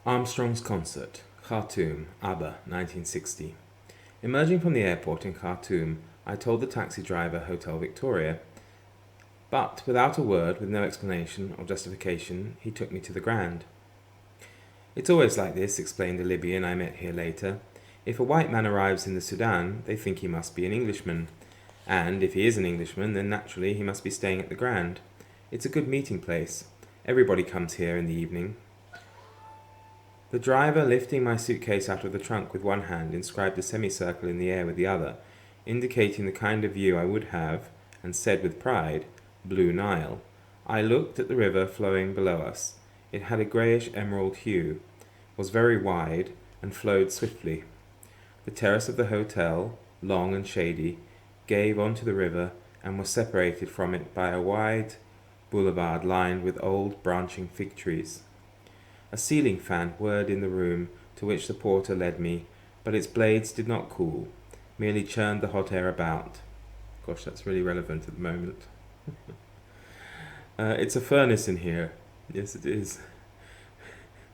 Armstrong's Concert, Khartoum, ABBA, 1960. Emerging from the airport in Khartoum, I told the taxi driver Hotel Victoria, but without a word, with no explanation or justification, he took me to the Grand. It's always like this, explained a Libyan I met here later. If a white man arrives in the Sudan, they think he must be an Englishman. And if he is an Englishman, then naturally he must be staying at the Grand. It's a good meeting place. Everybody comes here in the evening. The driver, lifting my suitcase out of the trunk with one hand, inscribed a semicircle in the air with the other, indicating the kind of view I would have, and said with pride, Blue Nile. I looked at the river flowing below us. It had a greyish emerald hue, was very wide, and flowed swiftly. The terrace of the hotel, long and shady, gave onto the river and was separated from it by a wide boulevard lined with old branching fig trees. A ceiling fan whirred in the room to which the porter led me, but its blades did not cool, merely churned the hot air about. Gosh, that's really relevant at the moment. It's a furnace in here. Yes, it is.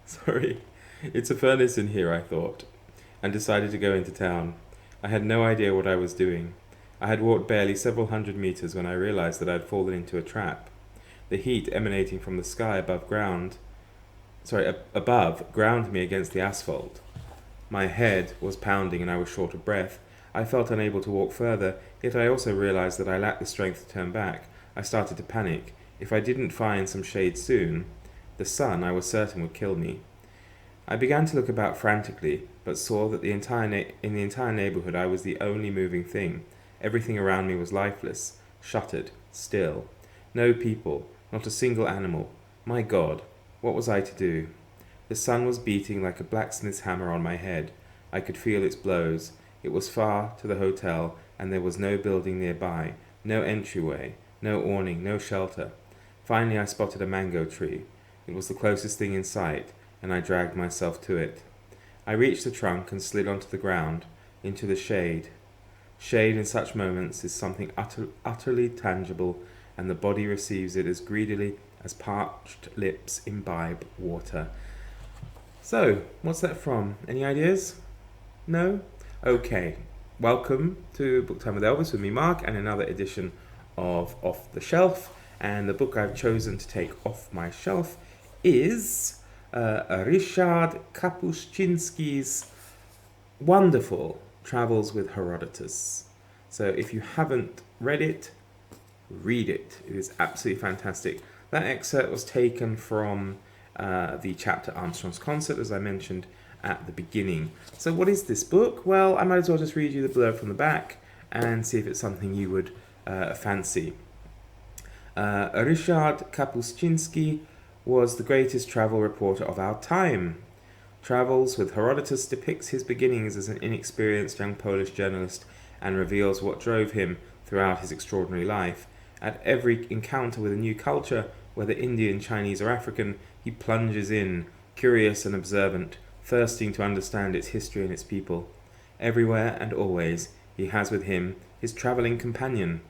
Sorry. It's a furnace in here, I thought, and decided to go into town. I had no idea what I was doing. I had walked barely several hundred meters when I realized that I had fallen into a trap. The heat emanating from the sky above ground me against the asphalt. My head was pounding and I was short of breath. I felt unable to walk further, yet I also realized that I lacked the strength to turn back. I started to panic. If I didn't find some shade soon, the sun, I was certain, would kill me. I began to look about frantically, but saw that in the entire neighborhood I was the only moving thing. Everything around me was lifeless, shuttered, still. No people, not a single animal. My God, what was I to do? The sun was beating like a blacksmith's hammer on my head. I could feel its blows. It was far to the hotel, and there was no building nearby, no entryway, no awning, no shelter. Finally I spotted a mango tree. It was the closest thing in sight, and I dragged myself to it. I reached the trunk and slid onto the ground, into the shade. Shade in such moments is something utterly tangible, and the body receives it as greedily as parched lips imbibe water. So, what's that from? Any ideas? No? Okay. Welcome to Book Time with Elvis with me, Mark, and another edition of Off the Shelf. And the book I've chosen to take off my shelf is Ryszard Kapuscinski's wonderful Travels with Herodotus. So if you haven't read it, read it. It is absolutely fantastic. That excerpt was taken from the chapter Armstrong's Concert, as I mentioned at the beginning. So what is this book? Well, I might as well just read you the blurb from the back and see if it's something you would fancy. Ryszard Kapuscinski was the greatest travel reporter of our time. Travels with Herodotus depicts his beginnings as an inexperienced young Polish journalist and reveals what drove him throughout his extraordinary life. At every encounter with a new culture, whether Indian, Chinese, or African, he plunges in, curious and observant, thirsting to understand its history and its people. Everywhere and always, he has with him his travelling companion,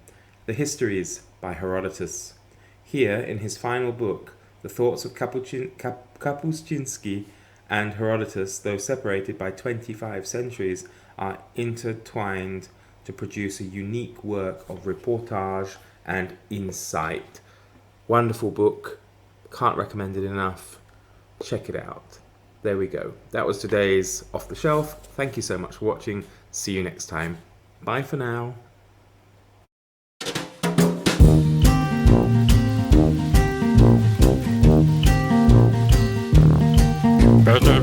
The Histories by Herodotus. Here, in his final book, the thoughts of Kapuscinski and Herodotus, though separated by 25 centuries, are intertwined to produce a unique work of reportage and insight. Wonderful book. Can't recommend it enough. Check it out. There we go. That was today's Off the Shelf. Thank you so much for watching. See you next time. Bye for now. Better